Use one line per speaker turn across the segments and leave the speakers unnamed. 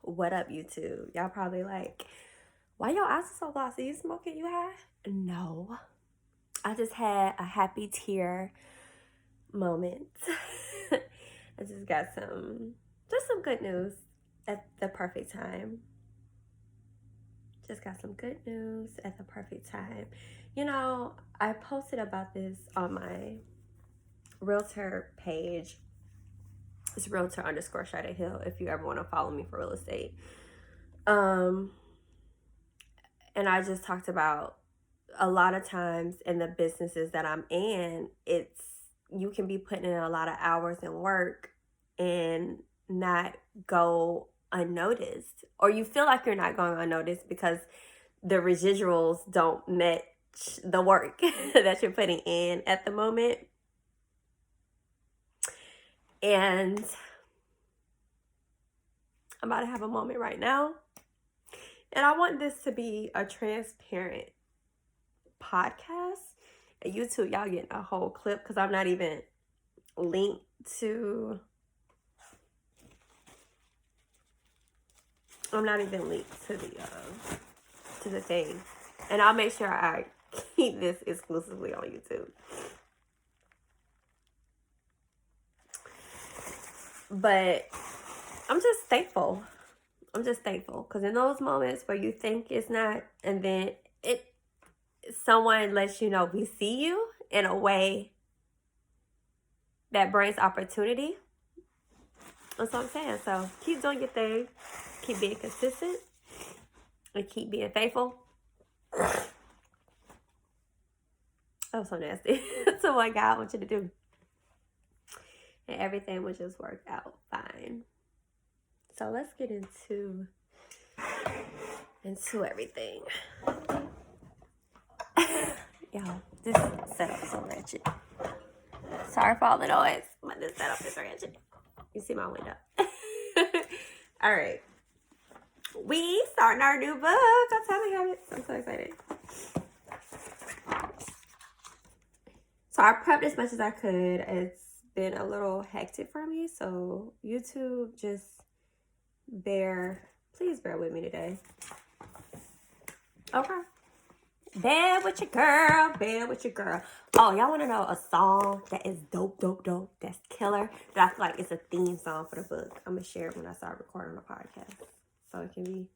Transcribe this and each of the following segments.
What up, YouTube? Y'all probably like, why your eyes are so glossy? You smoking? You high? No. I just had a happy tear moment. I just got some good news at the perfect time. Just got some good news at the perfect time. You know, I posted about this on my realtor page. It's realtor_Shida Hill if you ever want to follow me for real estate. And I just talked about a lot of times in the businesses that I'm in, you can be putting in a lot of hours and work and not go unnoticed, or you feel like you're not going unnoticed because the residuals don't match the work that you're putting in at the moment. And I'm about to have a moment right now, and I want this to be a transparent podcast. And YouTube, y'all getting a whole clip because I'm not even linked to the thing. And I'll make sure I keep this exclusively on YouTube. But I'm just thankful. Because in those moments where you think it's not, and then someone lets you know we see you in a way that brings opportunity. That's what I'm saying. So keep doing your thing. Keep being consistent. And keep being faithful. That was so nasty. So what God wants you to do. And everything will just work out fine. So let's get into everything. Y'all, this setup is so ratchet. Sorry for all the noise, but this setup is ratchet. You see my window. All right. We starting our new book on Untitled Habits. I'm so excited. So I prepped as much as I could. It's been a little hectic for me, so YouTube, just please bear with me today. Okay. Bear with your girl. Oh, y'all want to know a song that is dope, that's killer, that I feel like it's a theme song for the book? I'm going to share it when I start recording the podcast. So it can be...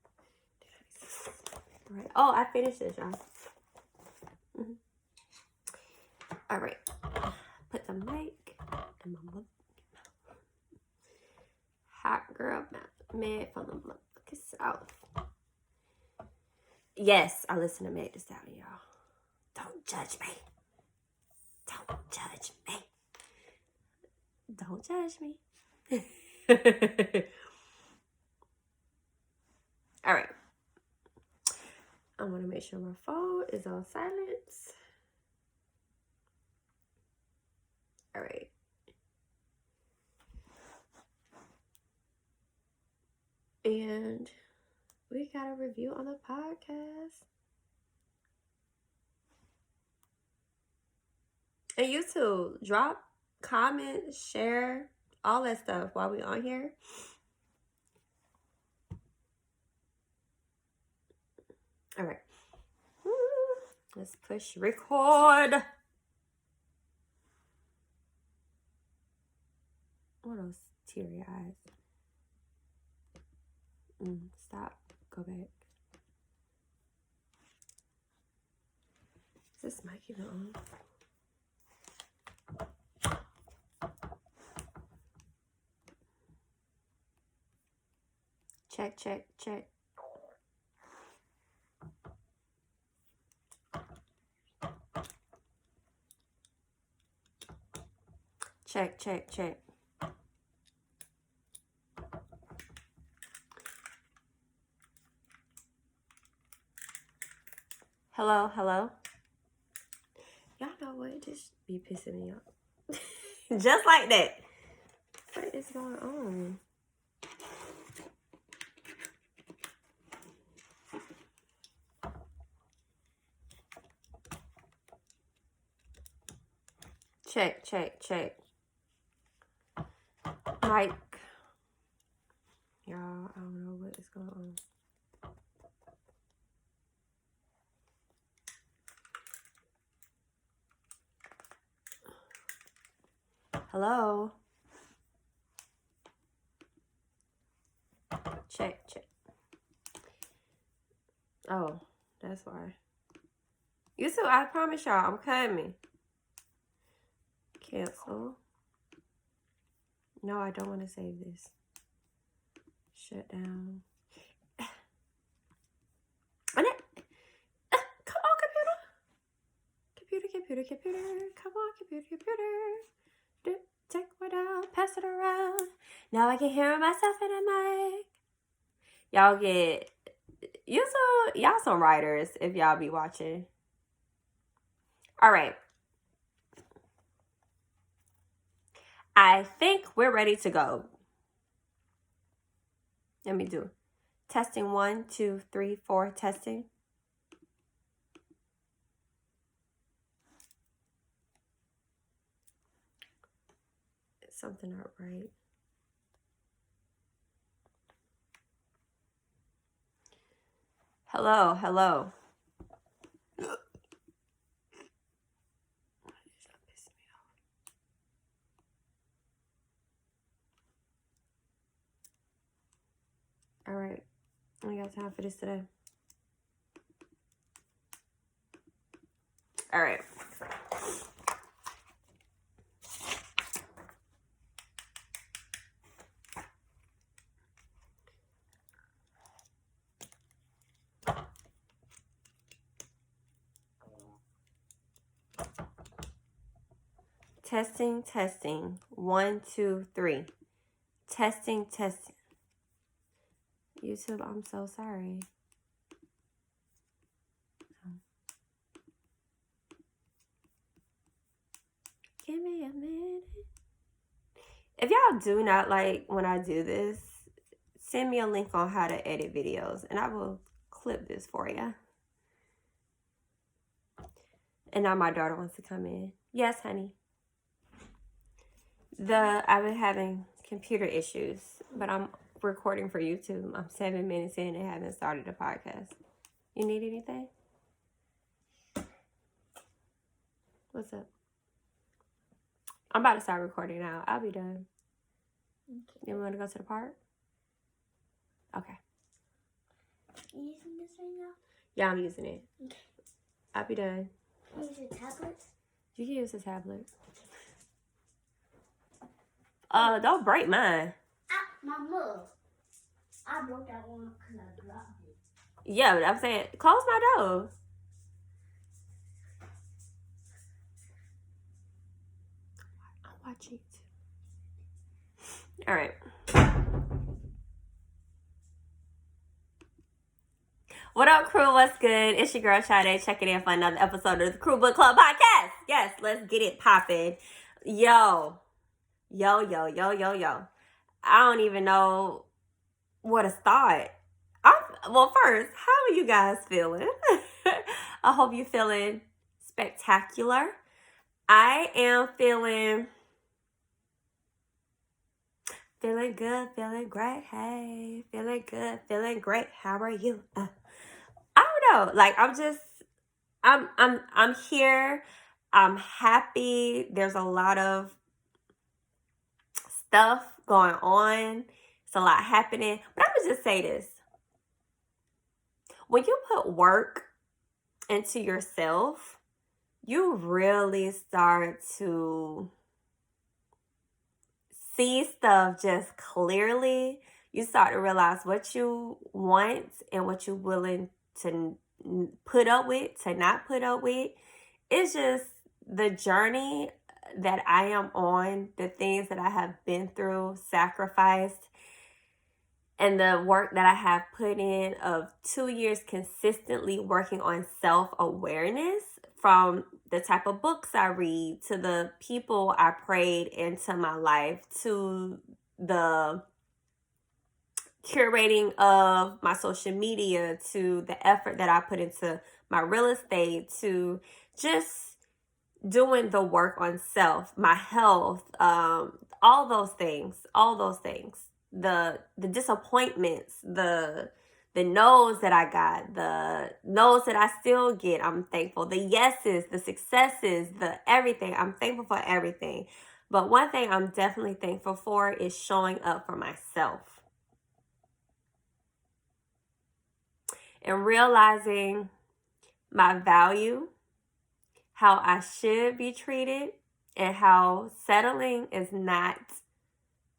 Right. Oh, I finished this, y'all. Mm-hmm. All right. Put the mic in my mouth. Hot girl mad from the motherfucking South. Yes, I listen to Meg Thee Stallion, y'all. Don't judge me. Don't judge me. All right. I want to make sure my phone is on silence. All right. And we got a review on the podcast. And YouTube, drop, comment, share, all that stuff while we on here. All right. Let's push record. What are those teary eyes? Stop. Go back. Is this mic even on? Check. Check. Hello. Y'all know what? Just be pissing me off. Just like that. What is going on? Check. Mike. Y'all, I don't know what is Hello? Check. Oh, that's why. You too, I promise y'all, I'm coming. Cancel. No, I don't want to save this. Shut down. Come on, computer. Come on, computer. Take one out, pass it around. Now I can hear myself in the mic. Y'all some writers if y'all be watching. All right. I think we're ready to go. Let me do testing 1, 2, 3, 4, testing. Something not right. Hello. All right, I got time for this today. All right. Testing. 1, 2, 3. Testing. YouTube, I'm so sorry. Give me a minute. If y'all do not like when I do this, send me a link on how to edit videos and I will clip this for you. And now my daughter wants to come in. Yes, honey. I've been having computer issues, but I'm recording for YouTube. I'm 7 minutes in and haven't started a podcast. You need anything? What's up? I'm about to start recording now. I'll be done. Okay. You want to go to the park? Okay.
Are you using this right now?
Yeah, I'm using it.
Okay.
I'll be done.
Can you use a tablet?
You can use a tablet. Don't break mine.
My mug. I broke that one because I dropped it.
Yeah, but I'm saying, close my door. I'm watching it. All right. What up, crew? What's good? It's your girl, Sade, checking in for another episode of the Crew Book Club podcast. Yes, let's get it popping. Yo. I don't even know where to start. Well, first, how are you guys feeling? I hope you're feeling spectacular. I am feeling good, feeling great. Hey, feeling good, feeling great. How are you? I don't know. Like, I'm here. I'm happy. There's a lot of stuff going on. It's a lot happening. But I'm gonna just say this. When you put work into yourself, you really start to see stuff just clearly. You start to realize what you want and what you're willing to put up with, to not put up with. It's just the journey that I am on, the things that I have been through, sacrificed, and the work that I have put in of 2 years consistently working on self-awareness, from the type of books I read, to the people I prayed into my life, to the curating of my social media, to the effort that I put into my real estate, to just doing the work on self, my health, all those things, the disappointments, the no's that I got, the no's that I still get, I'm thankful. The yeses, the successes, the everything, I'm thankful for everything. But one thing I'm definitely thankful for is showing up for myself and realizing my value, how I should be treated, and how settling is not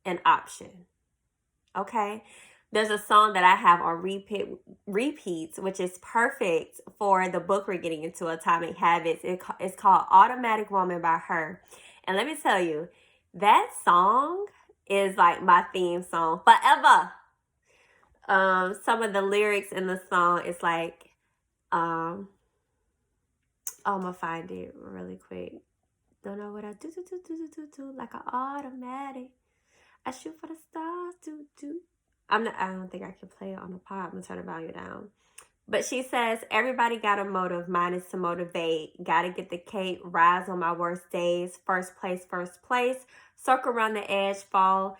an option. Okay? There's a song that I have on repeats, which is perfect for the book we're getting into, Atomic Habits. It's called Automatic Woman by Her. And let me tell you, that song is like my theme song forever. Some of the lyrics in the song is like, I'm gonna find it really quick. Don't know what I do, like an automatic. I shoot for the stars, do. I don't think I can play it on the pod. I'm gonna turn the volume down. But she says, everybody got a motive. Mine is to motivate. Gotta get the cake. Rise on my worst days. First place. Circle around the edge, fall,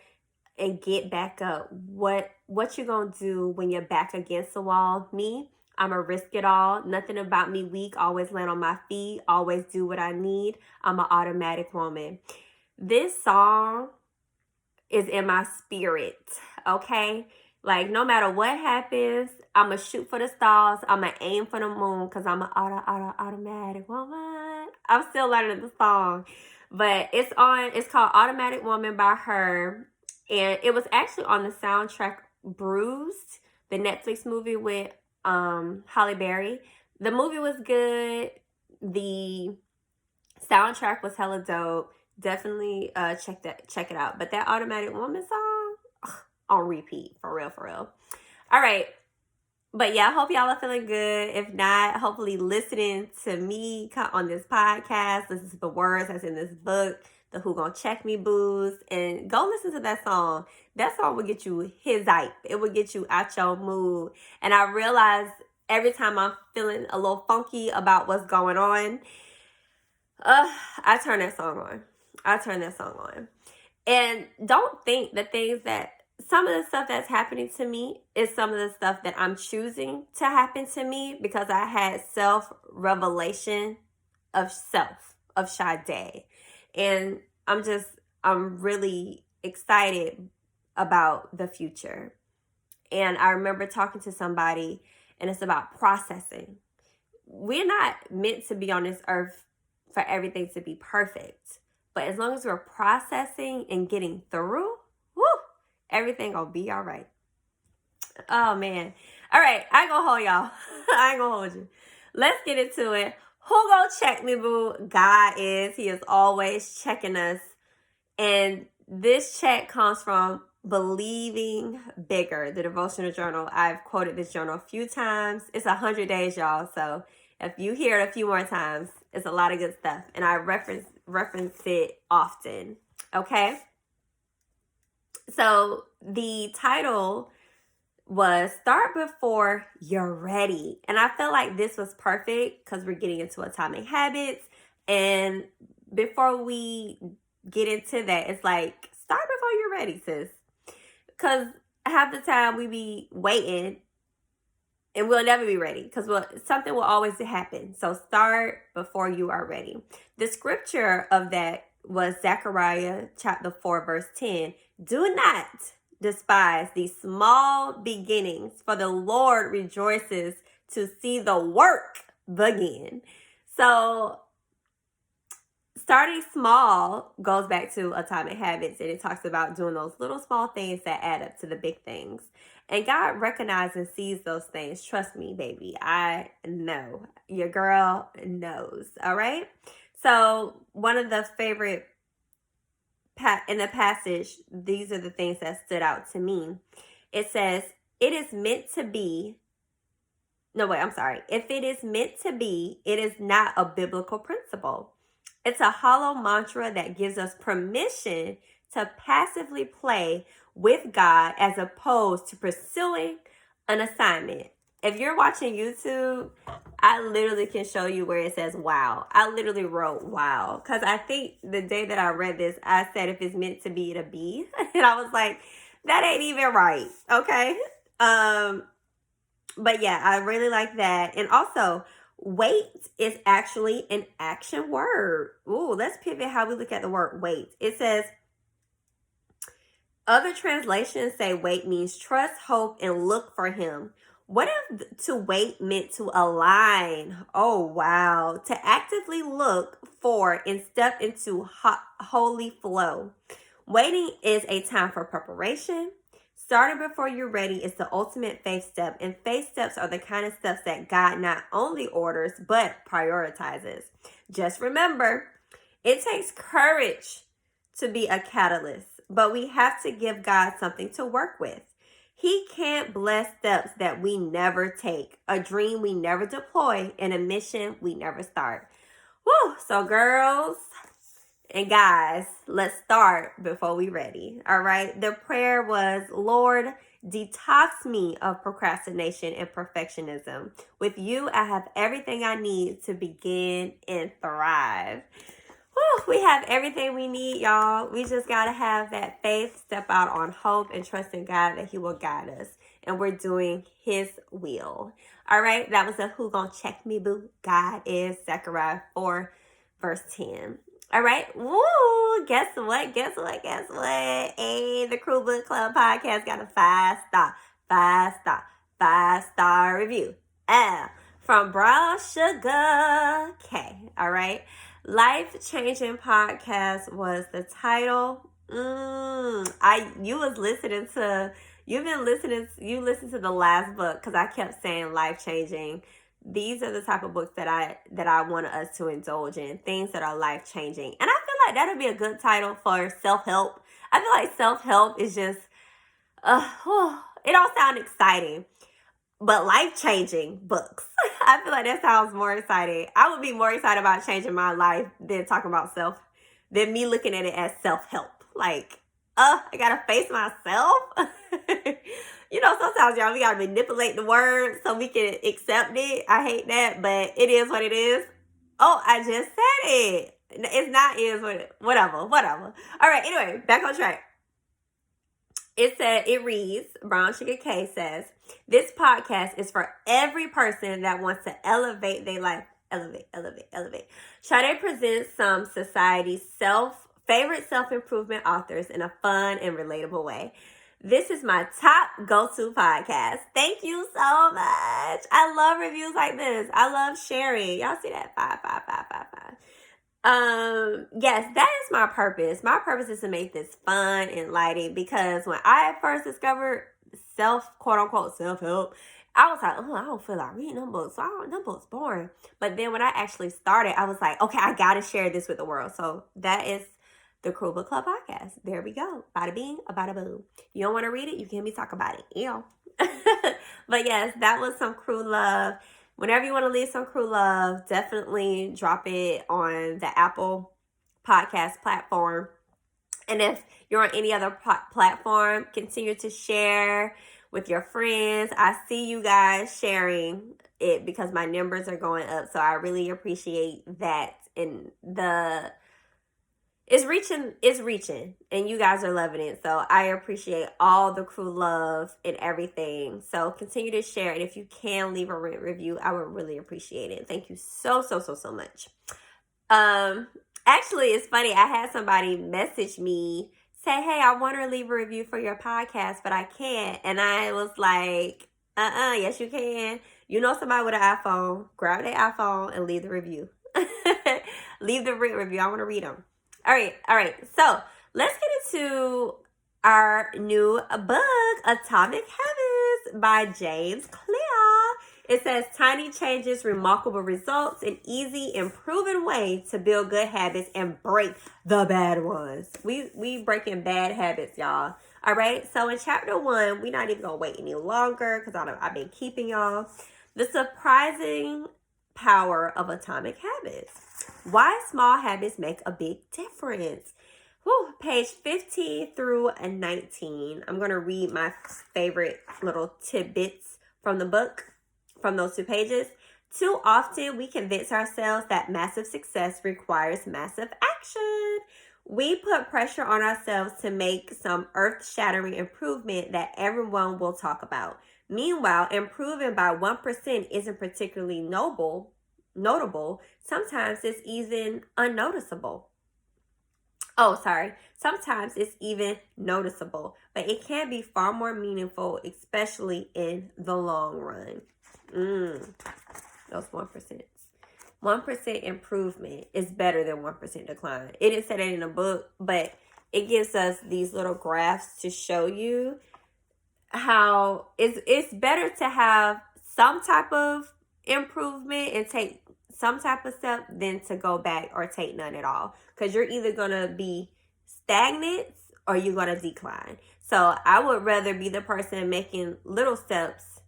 and get back up. What you gonna do when you're back against the wall? Me, I'ma risk it all. Nothing about me weak. Always land on my feet. Always do what I need. I'm an automatic woman. This song is in my spirit, okay? Like, no matter what happens, I'ma shoot for the stars. I'ma aim for the moon because I'm an automatic woman. I'm still learning the song. But it's called Automatic Woman by Her. And it was actually on the soundtrack Bruised, the Netflix movie with Halle Berry. The movie was good. The soundtrack was hella dope. Definitely check it out. But that Automatic Woman song, on repeat, for real. All right. But yeah, I hope y'all are feeling good. If not, hopefully listening to me on this podcast, listen to the words that's in this book, the Who Gonna Check Me Boos, and go listen to that song. That song will get you his hype. It will get you out your mood. And I realize every time I'm feeling a little funky about what's going on, I turn that song on. And don't think the things that some of the stuff that's happening to me is some of the stuff that I'm choosing to happen to me because I had self-revelation of Sade. And I'm really excited about the future. And I remember talking to somebody, and it's about processing. We're not meant to be on this earth for everything to be perfect. But as long as we're processing and getting through, everything gonna be all right. Oh, man. All right, I ain't gonna hold y'all. I ain't gonna hold you. Let's get into it. Who gonna check me, boo? God is. He is always checking us. And this check comes from Believing Bigger, the devotional journal. I've quoted this journal a few times. It's 100 days, y'all. So if you hear it a few more times, it's a lot of good stuff. And I reference it often. Okay? So the title was Start Before You're Ready. And I felt like this was perfect because we're getting into Atomic Habits. And before we get into that, it's like, start before you're ready, sis. Because half the time we be waiting and we'll never be ready because something will always happen. So start before you are ready. The scripture of that was Zechariah chapter 4, verse 10. Do not despise these small beginnings, for the Lord rejoices to see the work begin. So starting small goes back to Atomic Habits, and it talks about doing those little small things that add up to the big things. And God recognizes and sees those things. Trust me, baby. I know. Your girl knows. All right? So one of the favorite in the passage, these are the things that stood out to me. It says, it is meant to be. No, wait, I'm sorry. If it is meant to be, it is not a biblical principle. It's a hollow mantra that gives us permission to passively play with God as opposed to pursuing an assignment. If you're watching YouTube, I literally can show you where it says wow. I literally wrote wow. Because I think the day that I read this, I said if it's meant to be, it'll be. And I was like, that ain't even right. Okay? But yeah, I really like that. And also, Wait is actually an action word. Ooh, let's pivot how we look at the word wait. It says, other translations say wait means trust, hope, and look for him. What if to wait meant to align? Oh, wow. To actively look for and step into holy flow. Waiting is a time for preparation. Starting before you're ready is the ultimate faith step, and faith steps are the kind of steps that God not only orders, but prioritizes. Just remember, it takes courage to be a catalyst, but we have to give God something to work with. He can't bless steps that we never take, a dream we never deploy, and a mission we never start. Woo! So girls and guys, let's start before we ready. All right. The prayer was, Lord, detox me of procrastination and perfectionism. With you, I have everything I need to begin and thrive. Whew, we have everything we need, y'all. We just got to have that faith, step out on hope, and trust in God that he will guide us. And we're doing his will. All right. That was a Who Gon' Check Me Boo? God is Zechariah 4, verse 10. All right. Woo! Guess what? Hey, the Crew Book Club podcast got a 5-star review. From Brown Sugar K. All right. Life Changing Podcast was the title. You listened to the last book because I kept saying life changing. These are the type of books that I want us to indulge in, things that are life changing. And I feel like that'll be a good title for self-help. I feel like self-help is just, it all sounds exciting, but life-changing books. I feel like that sounds more exciting. I would be more excited about changing my life than talking about than me looking at it as self-help. Like, I gotta face myself. Sometimes y'all, we gotta manipulate the words so we can accept it. I hate that, but it is what it is. Oh, I just said it. It's not is what it, whatever. All right, anyway, back on track. It reads, Brown Sugar K says, this podcast is for every person that wants to elevate their life. Elevate. Sade presents some society's favorite self-improvement authors in a fun and relatable way. This is my top go-to podcast. Thank you so much. I love reviews like this. I love sharing. Y'all see that? 5. Yes, that is my purpose. My purpose is to make this fun and lighting, because when I first discovered quote unquote self-help, I was like, I don't feel like reading them books. Them books boring. But then when I actually started, I was like, okay, I gotta share this with the world. So that is the Crew Book Club podcast. There we go. Bada bing, bada boom. You don't want to read it? You can hear me talk about it. But yes, that was some crew love. Whenever you want to leave some crew love, definitely drop it on the Apple podcast platform. And if you're on any other platform, continue to share with your friends. I see you guys sharing it because my numbers are going up. So I really appreciate that. And it's reaching, and you guys are loving it. So I appreciate all the crew love and everything. So continue to share. And if you can leave a review, I would really appreciate it. Thank you so much. Actually, it's funny. I had somebody message me, say, hey, I want to leave a review for your podcast, but I can't. And I was like, yes, you can. Somebody with an iPhone, grab their iPhone and leave the review. Leave the review. I want to read them. All right. So let's get into our new book, Atomic Habits by James Clear. It says, tiny changes, remarkable results, an easy and proven way to build good habits and break the bad ones. We breaking bad habits, y'all. All right. So in chapter 1, we're not even going to wait any longer because I've been keeping y'all. The surprising power of atomic habits. Why small habits make a big difference. Page 15 through 19. I'm going to read my favorite little tidbits from the book, from those 2 pages. Too often, we convince ourselves that massive success requires massive action. We put pressure on ourselves to make some earth-shattering improvement that everyone will talk about. Meanwhile, improving by 1% isn't particularly noble, notable, sometimes it's even unnoticeable. Oh, sorry. Sometimes it's even noticeable, but it can be far more meaningful, especially in the long run. Those 1%. 1% improvement is better than 1% decline. It didn't say that in the book, but it gives us these little graphs to show you how it's better to have some type of improvement and take some type of step than to go back or take none at all, because you're either going to be stagnant or you're going to decline. So I would rather be the person making little steps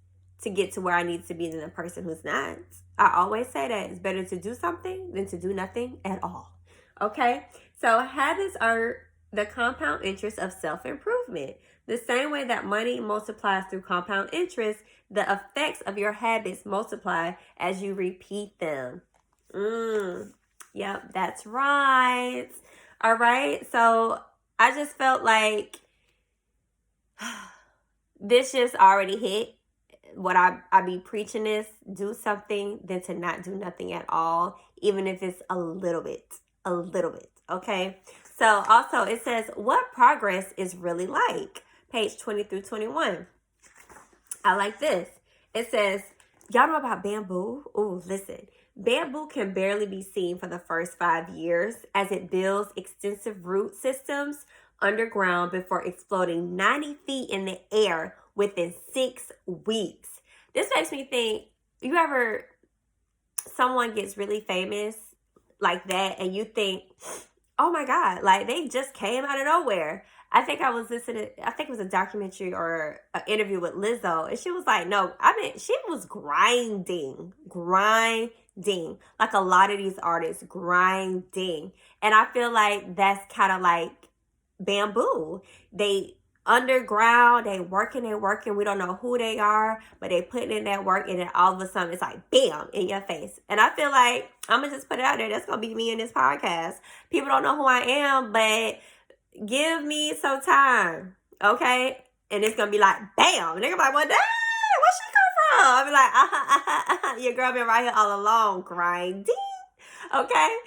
to get to where I need to be than the person who's not. I always say that it's better to do something than to do nothing at all. Okay, so habits are the compound interest of self-improvement. The same way that money multiplies through compound interest, the effects of your habits multiply as you repeat them. Yep, that's right. All right, so I just felt like this just already hit what I be preaching is do something than to not do nothing at all, even if it's a little bit, okay? So also it says what progress is really like. Page 20 through 21. I like this. It says, y'all know about bamboo? Oh, listen. Bamboo can barely be seen for the first 5 years as it builds extensive root systems underground before exploding 90 feet in the air within 6 weeks. This makes me think, someone gets really famous like that and you think, oh my God, like they just came out of nowhere. I think it was a documentary or an interview with Lizzo, and she was like, she was grinding, like a lot of these artists, grinding. And I feel like that's kind of like bamboo. They underground, they working. We don't know who they are, but they putting in that work, and then all of a sudden it's like bam in your face. And I feel like I'm gonna just put it out there. That's gonna be me in this podcast. People don't know who I am, but give me some time, okay? And it's gonna be like bam. And they're gonna be like, well, dang, where she come from? I'll be like, your girl been right here all along, grinding. Okay,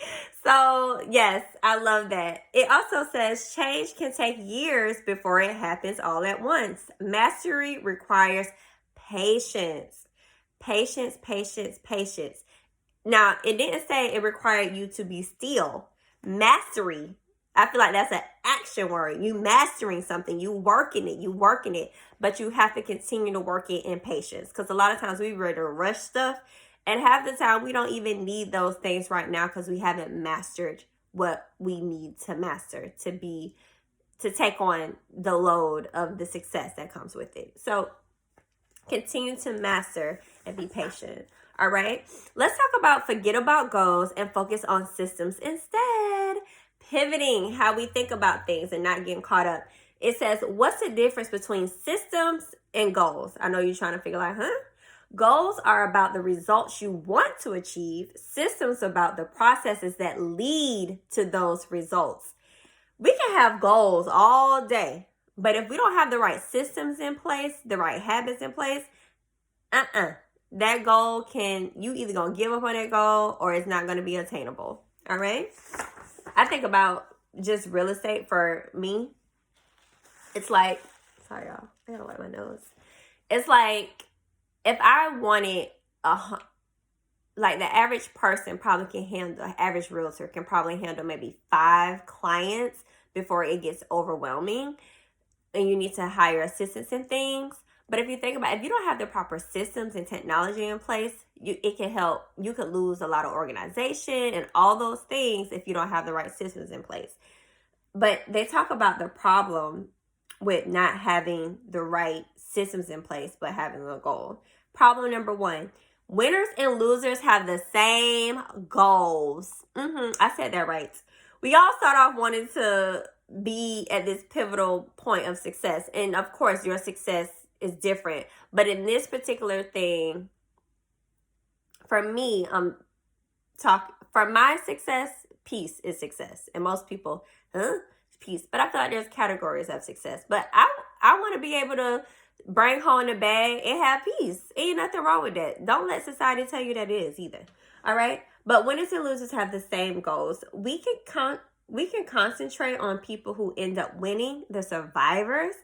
so yes, I love that. It also says change can take years before it happens all at once. Mastery requires patience. Patience. Now, it didn't say it required you to be still. Mastery, I feel like that's an action word. You mastering something, you working it, but you have to continue to work it in patience, because a lot of times we ready to rush stuff. And half the time, we don't even need those things right now because we haven't mastered what we need to master to take on the load of the success that comes with it. So continue to master and be patient. All right. Let's talk about forget about goals and focus on systems instead. Pivoting how we think about things and not getting caught up. It says, what's the difference between systems and goals? I know you're trying to figure out, Goals are about the results you want to achieve. Systems about the processes that lead to those results. We can have goals all day, but if we don't have the right systems in place, the right habits in place, that goal you either gonna give up on that goal or it's not gonna be attainable. All right. I think about just real estate for me. It's like, sorry y'all, I gotta wipe my nose. It's like, if I wanted like the average person probably can handle, average realtor can probably handle maybe 5 clients before it gets overwhelming and you need to hire assistants and things. But if you think about it, if you don't have the proper systems and technology in place, it can help. You could lose a lot of organization and all those things if you don't have the right systems in place. But they talk about the problem with not having the right systems in place, but having a goal. Problem number 1, winners and losers have the same goals. I said that right. We all start off wanting to be at this pivotal point of success. And of course, your success is different. But in this particular thing, for me, for my success, peace is success. And most people, peace. But I feel like there's categories of success. But I want to be able to bring home in the bag and have peace. Ain't nothing wrong with that. Don't let society tell you that it is either. All right? But winners and losers have the same goals. We can concentrate on people who end up winning, the survivors,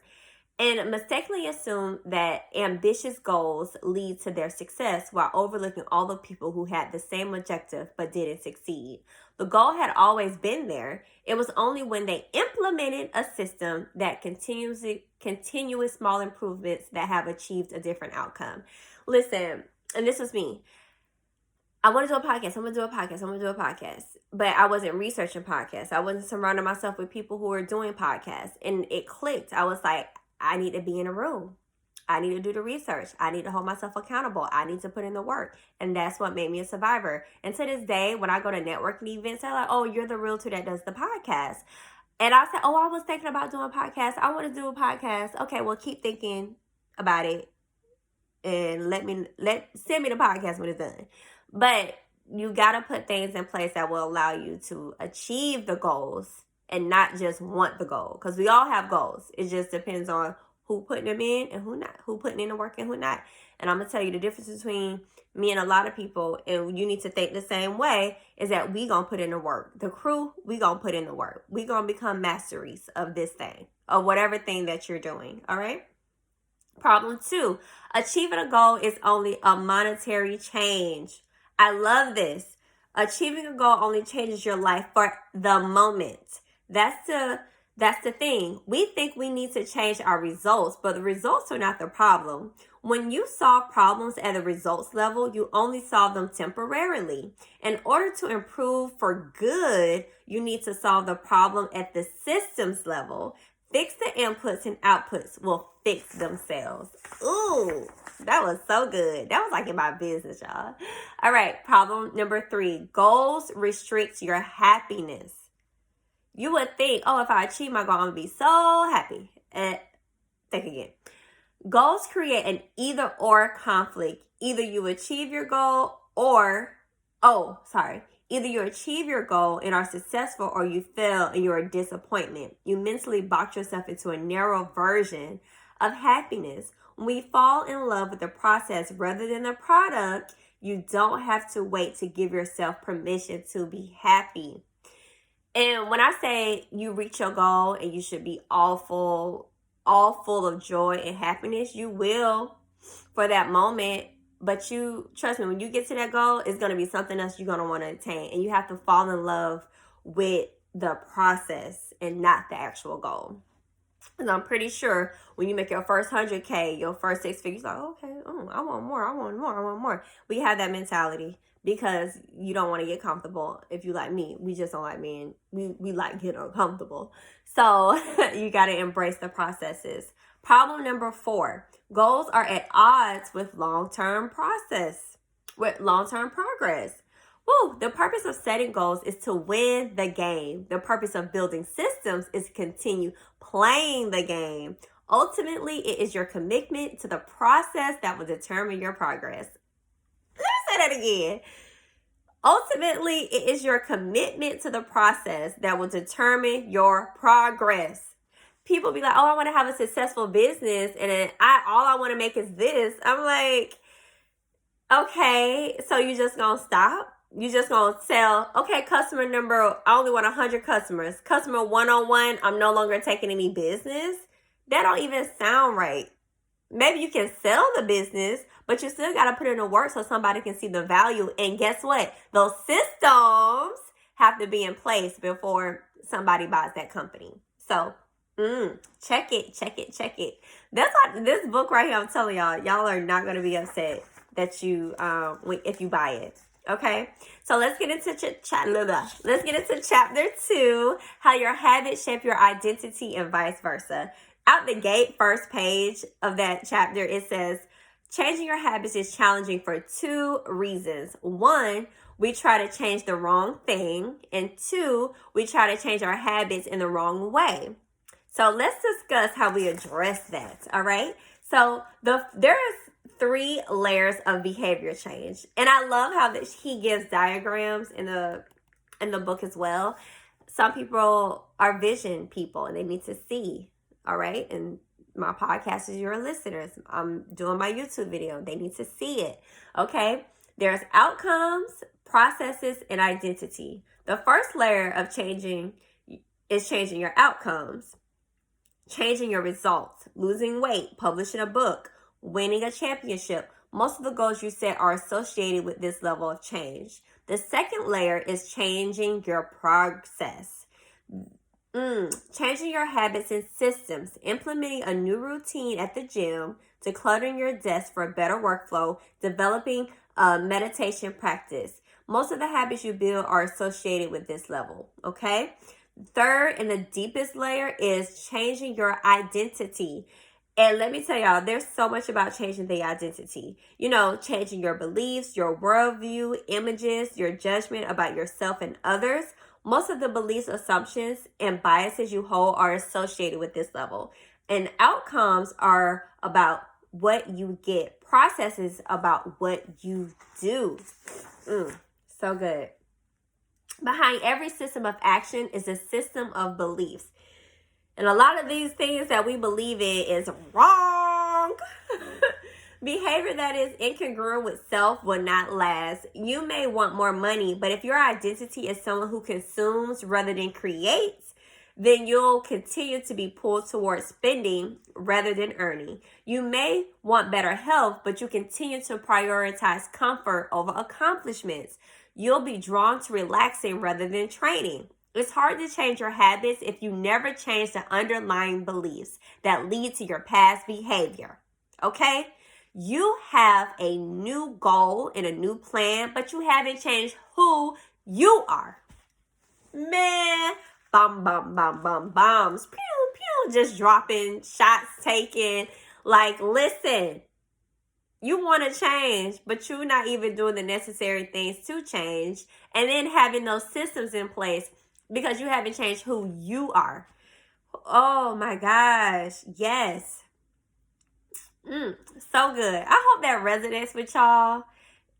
and mistakenly assume that ambitious goals lead to their success while overlooking all the people who had the same objective but didn't succeed. The goal had always been there. It was only when they implemented a system that continuous small improvements that have achieved a different outcome. Listen, and this was me. I want to do a podcast. I'm going to do a podcast. But I wasn't researching podcasts. I wasn't surrounding myself with people who were doing podcasts. And it clicked. I was like, I need to be in a room. I need to do the research. I need to hold myself accountable. I need to put in the work. And that's what made me a survivor. And to this day, when I go to networking events, they're like, oh, you're the realtor that does the podcast. And I said, oh, I was thinking about doing a podcast. I want to do a podcast. Okay, well, keep thinking about it. And send me the podcast when it's done. But you got to put things in place that will allow you to achieve the goals and not just want the goal. Because we all have goals. It just depends on who putting them in and who not. Who putting in the work and who not. And I'm going to tell you the difference between me and a lot of people, and you need to think the same way, is that we going to put in the work. The crew, we going to put in the work. We going to become masteries of this thing, of whatever thing that you're doing. All right? Problem 2, achieving a goal is only a monetary change. I love this. Achieving a goal only changes your life for the moment. That's the thing. We think we need to change our results, but the results are not the problem. When you solve problems at the results level, you only solve them temporarily. In order to improve for good, you need to solve the problem at the systems level. Fix the inputs and outputs will fix themselves. Ooh, that was so good. That was like in my business, y'all. All right, problem number 3. Goals restrict your happiness. You would think, oh, if I achieve my goal, I'm going to be so happy. Think again. Goals create an either-or conflict. Either you achieve your goal either you achieve your goal and are successful, or you fail and you're a disappointment. You mentally box yourself into a narrow version of happiness. When we fall in love with the process rather than the product, you don't have to wait to give yourself permission to be happy. And when I say you reach your goal and you should be all full of joy and happiness, you will for that moment. But you, trust me, when you get to that goal, it's going to be something else you're going to want to attain. And you have to fall in love with the process and not the actual goal. And I'm pretty sure when you make your first 100K, your first 6 figures, like, okay, I want more. We have that mentality because you don't want to get comfortable. If you like me, we just don't like men. We like getting uncomfortable. So you got to embrace the processes. Problem number 4, goals are at odds with long-term progress. Woo, the purpose of setting goals is to win the game. The purpose of building systems is to continue playing the game. Ultimately, it is your commitment to the process that will determine your progress. Let me say that again. Ultimately, it is your commitment to the process that will determine your progress. People be like, oh, I want to have a successful business, and then all I want to make is this. I'm like, okay, so you just going to stop? You just going to sell, okay, customer number, I only want 100 customers. Customer 101, I'm no longer taking any business. That don't even sound right. Maybe you can sell the business, but you still got to put in the work so somebody can see the value. And guess what? Those systems have to be in place before somebody buys that company. So, check it. That's like this book right here. I'm telling y'all are not going to be upset that you, if you buy it. Okay. So let's get into chapter 2, how your habits shape your identity and vice versa. Out the gate, first page of that chapter, it says, changing your habits is challenging for 2 reasons. 1, we try to change the wrong thing. And 2, we try to change our habits in the wrong way. So let's discuss how we address that, all right? So there is 3 layers of behavior change. And I love how he gives diagrams in the book as well. Some people are vision people and they need to see, all right? And my podcasters, your listeners. I'm doing my YouTube video. They need to see it. Okay? There's outcomes, processes, and identity. The first layer of changing is changing your outcomes, changing your results, losing weight, publishing a book, winning a championship. Most of the goals you set are associated with this level of change. The second layer is changing your process. Changing your habits and systems, implementing a new routine at the gym, decluttering your desk for a better workflow, developing a meditation practice. Most of the habits you build are associated with this level, okay? Third and the deepest layer is changing your identity. And let me tell y'all, there's so much about changing the identity. You know, changing your beliefs, your worldview, images, your judgment about yourself and others. Most of the beliefs, assumptions, and biases you hold are associated with this level. And outcomes are about what you get. Processes about what you do. So good. Behind every system of action is a system of beliefs. And a lot of these things that we believe in is wrong. Behavior that is incongruent with self will not last. You may want more money, but if your identity is someone who consumes rather than creates, then you'll continue to be pulled towards spending rather than earning. You may want better health, but you continue to prioritize comfort over accomplishments. You'll be drawn to relaxing rather than training. It's hard to change your habits if you never change the underlying beliefs that lead to your past behavior. Okay? You have a new goal and a new plan, but you haven't changed who you are. Man, bombs, pew, just dropping, shots taken. Like, listen, you want to change, but you're not even doing the necessary things to change. And then having those systems in place because you haven't changed who you are. Oh my gosh. Yes. So good. I hope that resonates with y'all.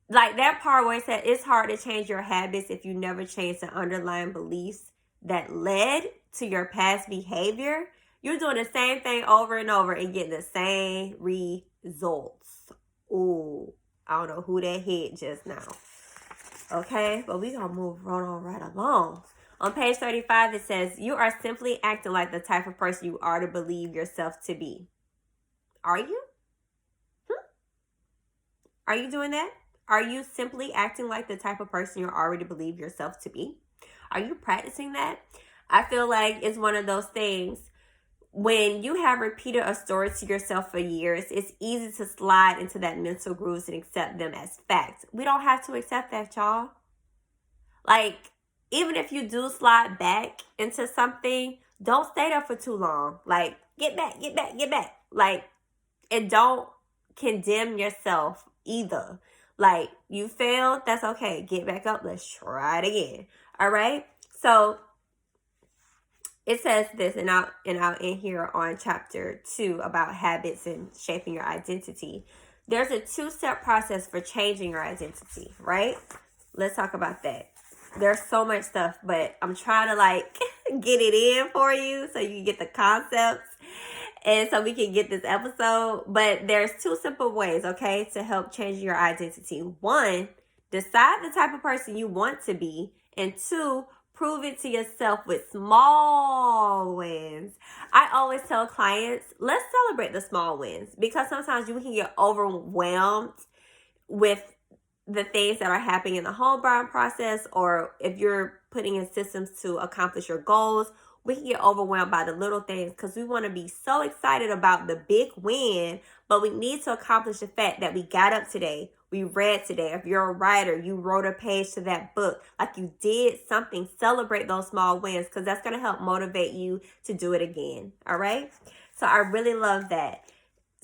Like that part where it said it's hard to change your habits if you never change the underlying beliefs that led to your past behavior. You're doing the same thing over and over and getting the same results. Ooh, I don't know who that hit just now. Okay, but we gonna move right along. On page 35, it says, you are simply acting like the type of person you are to believe yourself to be. Are you? Are you doing that? Are you simply acting like the type of person you already believe yourself to be? Are you practicing that? I feel like it's one of those things. When you have repeated a story to yourself for years, it's easy to slide into that mental grooves and accept them as fact. We don't have to accept that, y'all. Like, even if you do slide back into something, don't stay there for too long. Like, get back. Like, and don't condemn yourself either. Like, you failed, that's okay. Get back up. Let's try it again. All right? So, it says this, and I'll end here on chapter 2 about habits and shaping your identity. There's a 2-step process for changing your identity, right? Let's talk about that. There's so much stuff, but I'm trying to like get it in for you so you can get the concepts and so we can get this episode. But there's 2 simple ways, okay, to help change your identity. 1, decide the type of person you want to be. And 2, prove it to yourself with small wins. I always tell clients, let's celebrate the small wins because sometimes you can get overwhelmed with the things that are happening in the home buying process, or if you're putting in systems to accomplish your goals, we can get overwhelmed by the little things because we want to be so excited about the big win, but we need to accomplish the fact that we got up today, we read today. If you're a writer, you wrote a page to that book, like you did something. Celebrate those small wins because that's going to help motivate you to do it again. All right. So I really love that.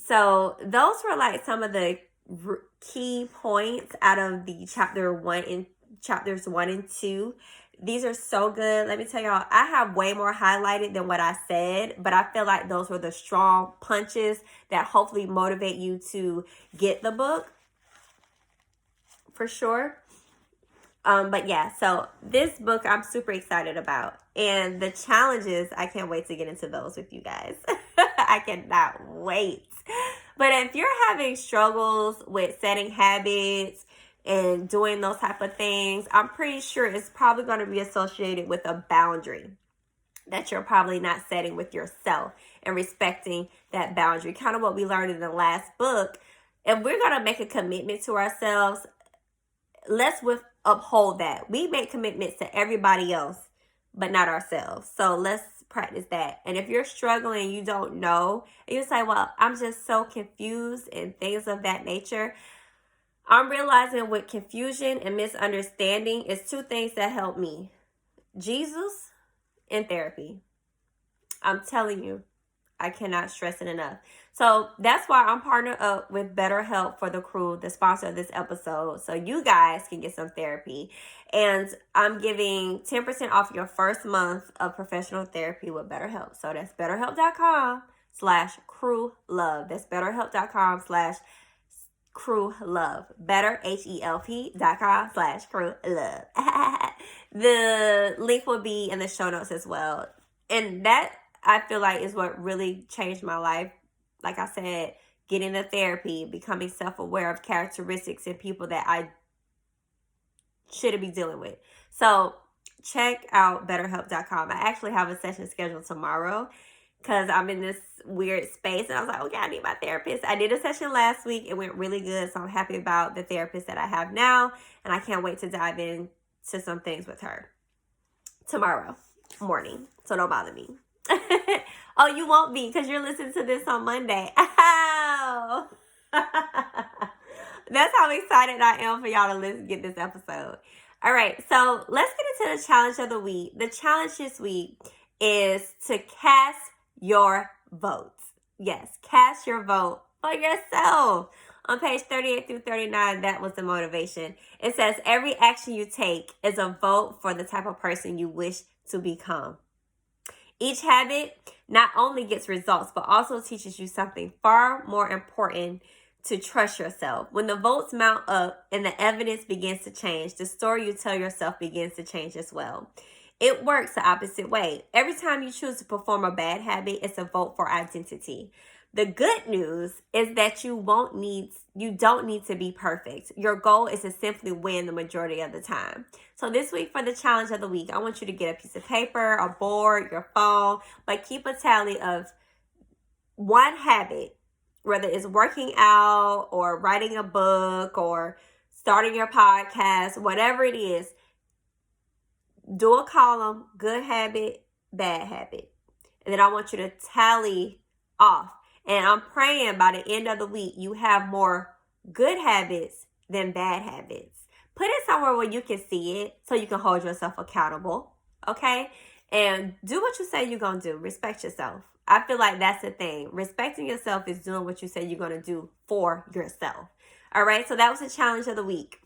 So those were like some of the key points out of the chapters 1 and 2. These are so good. Let me tell y'all, I have way more highlighted than what I said, but I feel like those were the strong punches that hopefully motivate you to get the book for sure. But yeah, so this book I'm super excited about, and the challenges, I can't wait to get into those with you guys. I cannot wait. But if you're having struggles with setting habits and doing those type of things, I'm pretty sure it's probably going to be associated with a boundary that you're probably not setting with yourself and respecting that boundary. Kind of what we learned in the last book. If we're going to make a commitment to ourselves, let's uphold that. We make commitments to everybody else, but not ourselves. So let's practice that. And if you're struggling, you don't know, and you say, well, I'm just so confused and things of that nature. I'm realizing with confusion and misunderstanding, it's two things that help me: Jesus and therapy. I'm telling you, I cannot stress it enough. So that's why I'm partnered up with BetterHelp for the crew, the sponsor of this episode, so you guys can get some therapy. And I'm giving 10% off your first month of professional therapy with BetterHelp. So that's betterhelp.com/crewlove. That's betterhelp.com/crewlove. BetterHelp.com/crewlove. The link will be in the show notes as well. And that, I feel like, is what really changed my life. Like I said, getting the therapy, becoming self-aware of characteristics in people that I shouldn't be dealing with. So check out betterhelp.com. I actually have a session scheduled tomorrow because I'm in this weird space. And I was like, okay, I need my therapist. I did a session last week. It went really good. So I'm happy about the therapist that I have now. And I can't wait to dive into some things with her tomorrow morning. So don't bother me. Oh, you won't be because you're listening to this on Monday. Ow! That's how excited I am for y'all to get this episode. All right, so let's get into the challenge of the week. The challenge this week is to cast your vote. Yes, cast your vote for yourself. On page 38 through 39, that was the motivation. It says, every action you take is a vote for the type of person you wish to become. Each habit not only gets results, but also teaches you something far more important: to trust yourself. When the votes mount up and the evidence begins to change, the story you tell yourself begins to change as well. It works the opposite way. Every time you choose to perform a bad habit, it's a vote for identity. The good news is that you don't need to be perfect. Your goal is to simply win the majority of the time. So this week, for the challenge of the week, I want you to get a piece of paper, a board, your phone, but keep a tally of one habit, whether it's working out or writing a book or starting your podcast, whatever it is. Do a column: good habit, bad habit. And then I want you to tally off. And I'm praying by the end of the week, you have more good habits than bad habits. Put it somewhere where you can see it so you can hold yourself accountable. Okay? And do what you say you're going to do. Respect yourself. I feel like that's the thing. Respecting yourself is doing what you say you're going to do for yourself. All right? So that was the challenge of the week.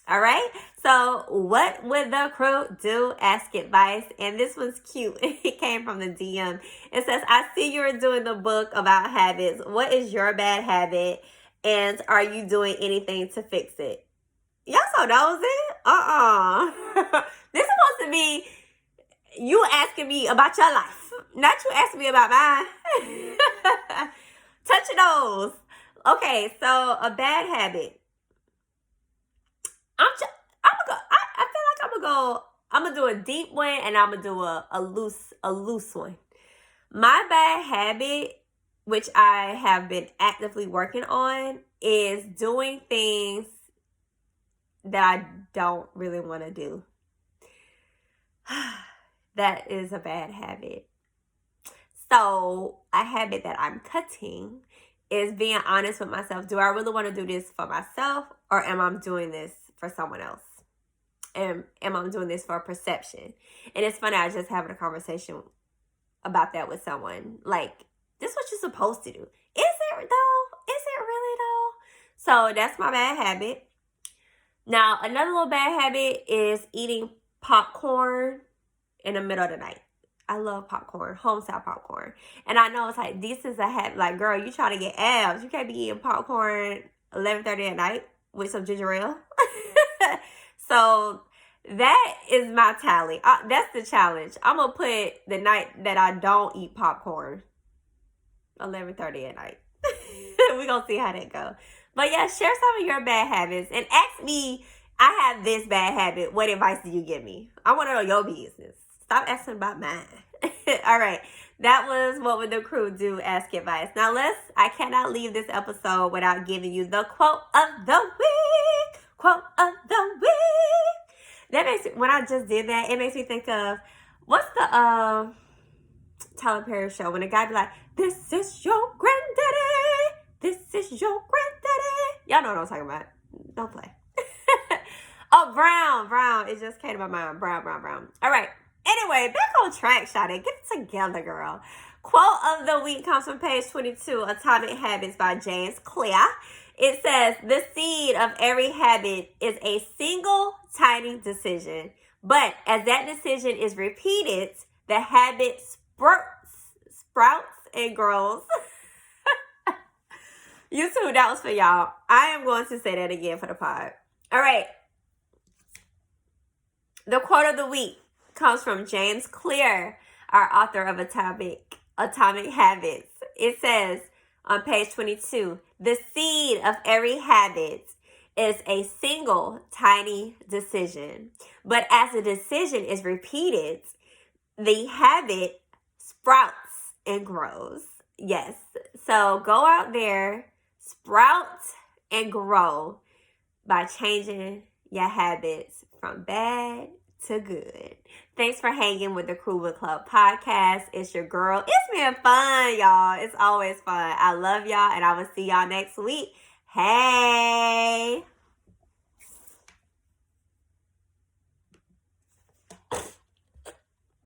All right. So what would the crew do? Ask advice. And this one's cute. It came from the DM. It says, I see you're doing the book about habits. What is your bad habit? And are you doing anything to fix it? Y'all so nosy? This is supposed to be you asking me about your life, not you asking me about mine. Touch your nose. Okay, so a bad habit. I'm gonna do a deep one and I'm gonna do a loose one. My bad habit, which I have been actively working on, is doing things that I don't really want to do. That is a bad habit. So a habit that I'm cutting is being honest with myself. Do I really want to do this for myself, or am I doing this for someone else? And am I doing this for perception? And it's funny, I was just having a conversation about that with someone. Like, this is what you're supposed to do. Is it though? Is it really though? So that's my bad habit. Now, another little bad habit is eating popcorn in the middle of the night. I love popcorn, home-style popcorn. And I know it's like, this is a habit. Like, girl, you trying to get abs. You can't be eating popcorn 11:30 at night with some ginger ale. So that is my tally. That's the challenge. I'm going to put the night that I don't eat popcorn 11:30 at night. We're going to see how that goes. But yeah, share some of your bad habits and ask me, I have this bad habit. What advice do you give me? I want to know your business. Stop asking about mine. All right. That was What Would the Crew Do? Ask advice. Now I cannot leave this episode without giving you the quote of the week. Quote of the week. That makes, when I just did that, it makes me think of, what's the Tyler Perry show when the guy be like, this is your granddaddy. This is your granddaddy. Y'all know what I'm talking about. Don't play. Oh, Brown. It just came to my mind. Brown. All right. Anyway, back on track, Shawty. Get it together, girl. Quote of the week comes from page 22, Atomic Habits by James Clear. It says, the seed of every habit is a single tiny decision. But as that decision is repeated, the habit sprouts and grows. YouTube, that was for y'all. I am going to say that again for the pod. All right. The quote of the week comes from James Clear, our author of Atomic Habits. It says on page 22, the seed of every habit is a single tiny decision. But as the decision is repeated, the habit sprouts and grows. Yes. So go out there, sprout and grow by changing your habits from bad to good. Thanks for hanging with the Crew Book Club podcast. It's your girl. It's been fun, y'all. It's always fun. I love y'all, and I will see y'all next week. Hey.